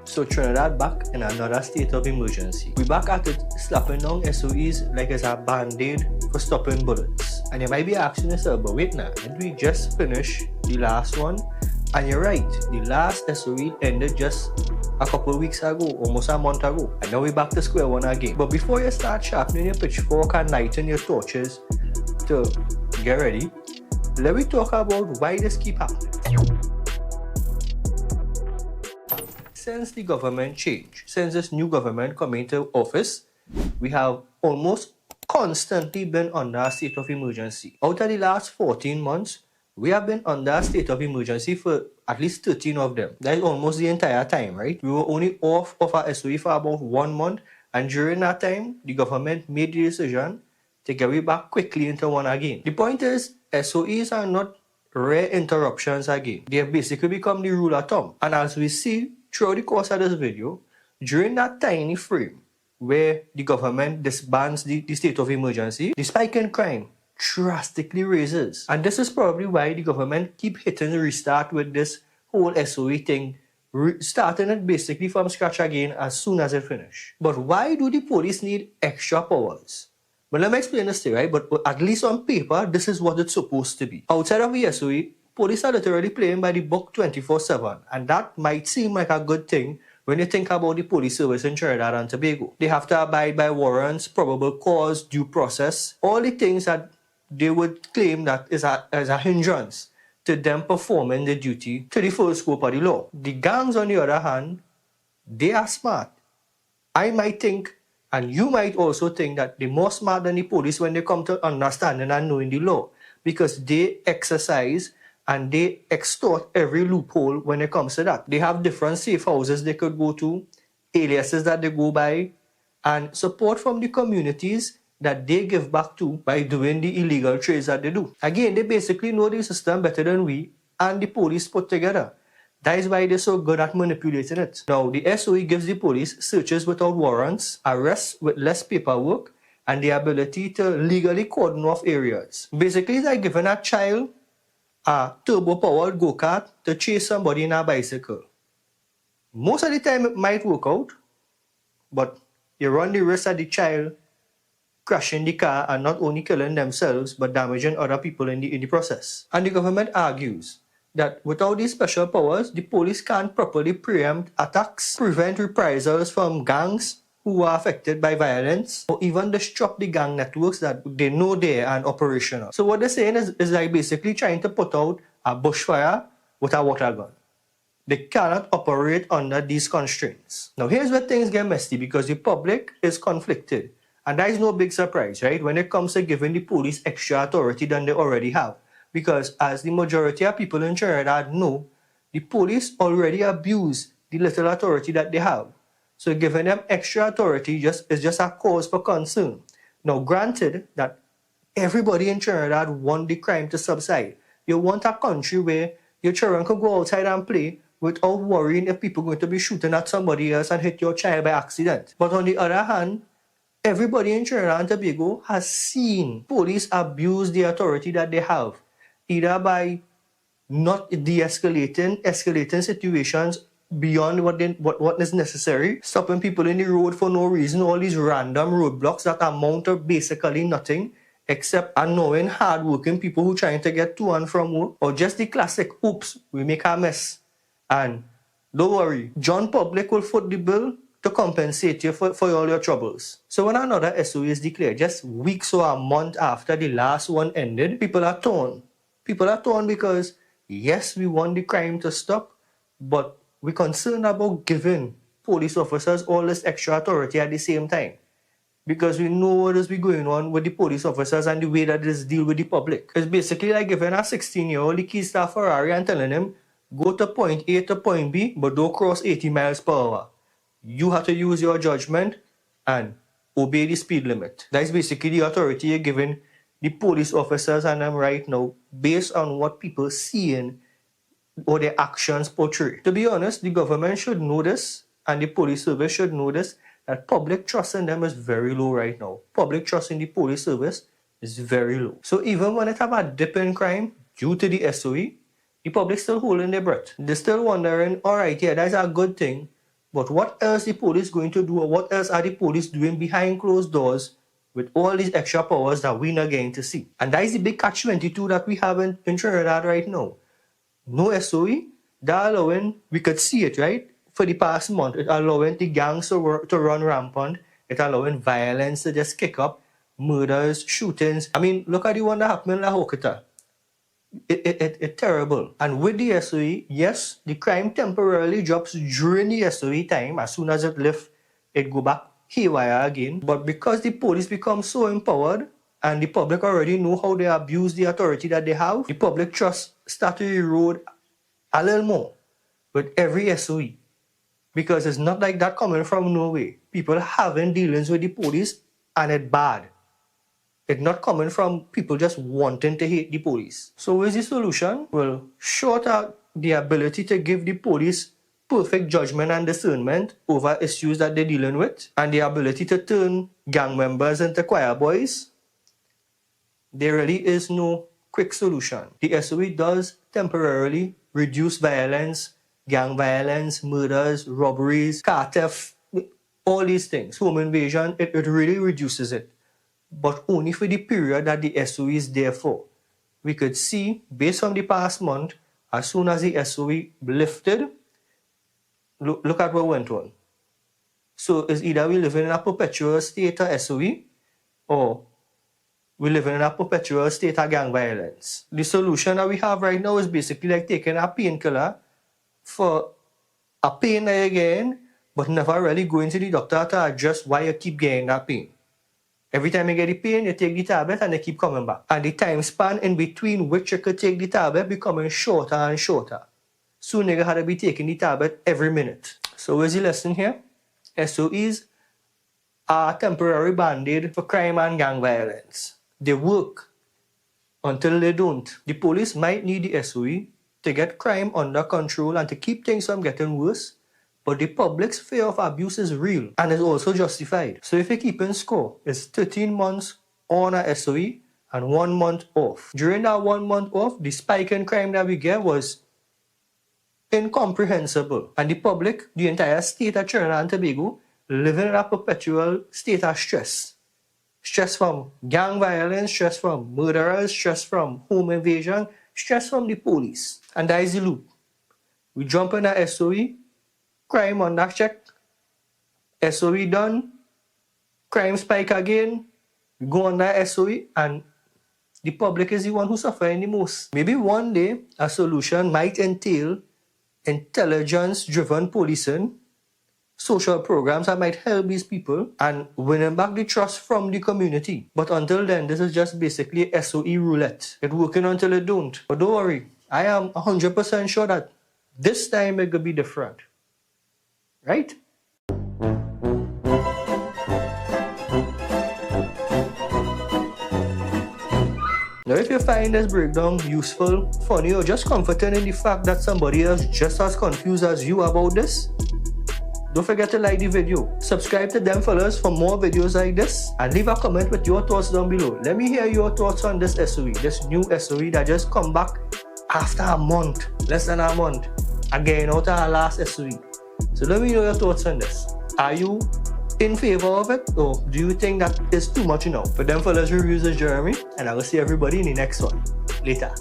So Trinidad back in another state of emergency. We back at it slapping down SOEs like it's a band-aid for stopping bullets. And you might be asking yourself, but wait now, did we just finish the last one? And you're right, the last SOE ended just a couple of weeks ago, almost a month ago. And now we're back to square one again. But before you start sharpening your pitchfork and lighting your torches to get ready, let me talk about why this keep happening. Since the government changed, since this new government come into office, we have almost constantly been under a state of emergency. Out of the last 14 months, we have been under a state of emergency for at least 13 of them. That is almost the entire time, right? We were only off of our SOE for about 1 month, and during that time, the government made the decision to get we back quickly into one again. The point is, SOEs are not rare interruptions again. They have basically become the rule of thumb. And as we see throughout the course of this video, during that tiny frame where the government disbands the state of emergency, the spike in crime drastically raises. And this is probably why the government keep hitting restart with this whole SOE thing, starting it basically from scratch again as soon as it finishes. But why do the police need extra powers? Well, let me explain this to you, right? But at least on paper, this is what it's supposed to be. Outside of the SOE, police are literally playing by the book 24/7, and that might seem like a good thing when you think about the police service in Trinidad and Tobago. They have to abide by warrants, probable cause, due process, all the things that they would claim that is a hindrance to them performing the duty to the full scope of the law. The gangs, on the other hand, they are smart. I might think, and you might also think, that they're more smart than the police when they come to understanding and knowing the law, because they exercise and they extort every loophole when it comes to that. They have different safe houses they could go to, aliases that they go by, and support from the communities that they give back to by doing the illegal trades that they do. Again, they basically know the system better than we and the police put together. That is why they're so good at manipulating it. Now, the SOE gives the police searches without warrants, arrests with less paperwork, and the ability to legally cordon off areas. Basically, it's like giving a child a turbo-powered go-kart to chase somebody in a bicycle. Most of the time, it might work out, but you run the risk of the child crashing the car and not only killing themselves, but damaging other people in the process. And the government argues that without these special powers, the police can't properly preempt attacks, prevent reprisals from gangs who are affected by violence, or even disrupt the gang networks that they know they are operational. So what they're saying is like basically trying to put out a bushfire with a water gun. They cannot operate under these constraints. Now here's where things get messy, because the public is conflicted. And that is no big surprise, right? When it comes to giving the police extra authority than they already have. Because as the majority of people in Trinidad know, the police already abuse the little authority that they have. So giving them extra authority is just a cause for concern. Now, granted that everybody in Trinidad want the crime to subside. You want a country where your children can go outside and play without worrying if people are going to be shooting at somebody else and hit your child by accident. But on the other hand, everybody in Trinidad and Tobago has seen police abuse the authority that they have, either by not escalating situations beyond what is necessary, stopping people in the road for no reason, all these random roadblocks that amount to basically nothing except annoying, hard-working people who are trying to get to and from work, or just the classic, oops, we make a mess. And don't worry, John Public will foot the bill to compensate you for all your troubles. So when another SOE is declared, just weeks or a month after the last one ended, people are torn. People are torn because, yes, we want the crime to stop, but we're concerned about giving police officers all this extra authority at the same time. Because we know what is going on with the police officers and the way that this deal with the public. It's basically like giving a 16-year-old the keys to a Ferrari and telling him, go to point A to point B, but don't cross 80 miles per hour. You have to use your judgment and obey the speed limit. That is basically the authority you're giving the police officers and them right now, based on what people seeing or their actions portray. To be honest, the government should know this, and the police service should know this, that public trust in them is very low right now. Public trust in the police service is very low. So even when it have a dip in crime due to the SOE, the public still holding their breath. They're still wondering, all right, yeah, that's a good thing, But what else the police going to do, or what else are the police doing behind closed doors with all these extra powers that we're not getting to see? And that is the big catch-22 that we have in Trinidad right now. No SOE, that allowing, we could see it, right? For the past month, it allowing the gangs to run rampant. It allowing violence to just kick up, murders, shootings. I mean, look at the one that happened in La Hokata. It's terrible. And with the SOE, yes, the crime temporarily drops during the SOE time. As soon as it lifts, it go back haywire again. But because the police become so empowered and the public already know how they abuse the authority that they have, the public trust start to erode a little more with every SOE. Because it's not like that coming from nowhere. People having dealings with the police and it's bad. It's not coming from people just wanting to hate the police. So what is the solution? Well, short out the ability to give the police perfect judgment and discernment over issues that they're dealing with, and the ability to turn gang members into choir boys, there really is no quick solution. The SOE does temporarily reduce violence, gang violence, murders, robberies, car theft, all these things. Home invasion, it really reduces it. But only for the period that the SOE is there for. We could see, based on the past month, as soon as the SOE lifted, look at what went on. So it's either we living in a perpetual state of SOE, or we living in a perpetual state of gang violence. The solution that we have right now is basically like taking a painkiller for a pain that you're getting, but never really going to the doctor to address why you keep getting that pain. Every time you get the pain, you take the tablet and they keep coming back. And the time span in between which you could take the tablet becoming shorter and shorter. Soon you had to be taking the tablet every minute. So where's the lesson here? SOEs are a temporary band-aid for crime and gang violence. They work until they don't. The police might need the SOE to get crime under control and to keep things from getting worse. But the public's fear of abuse is real and is also justified. So if you're keeping score, it's 13 months on a SOE and 1 month off. During that 1 month off, the spike in crime that we get was incomprehensible. And the public, the entire state of Trinidad and Tobago, living in a perpetual state of stress. Stress from gang violence, stress from murderers, stress from home invasion, stress from the police. And that is the loop. We jump in a SOE, crime on that check, SOE done, crime spike again, we go on that SOE, and the public is the one who's suffering the most. Maybe one day a solution might entail intelligence-driven policing, social programs that might help these people and winning back the trust from the community. But until then, this is just basically SOE roulette. It's working until it don't. But don't worry, I am 100% sure that this time it could be different. Right? Now, if you find this breakdown useful, funny, or just comforting in the fact that somebody else just as confused as you about this, don't forget to like the video, subscribe to Them Fellas for more videos like this, and leave a comment with your thoughts down below. Let me hear your thoughts on this SOE, this new SOE that just come back after a month, less than a month, again out of our last SOE. So let me know your thoughts on this. Are you in favor of it, or do you think that is too much enough? For Them Fellas Reviews is Jeremy, and I will see everybody in the next one. Later.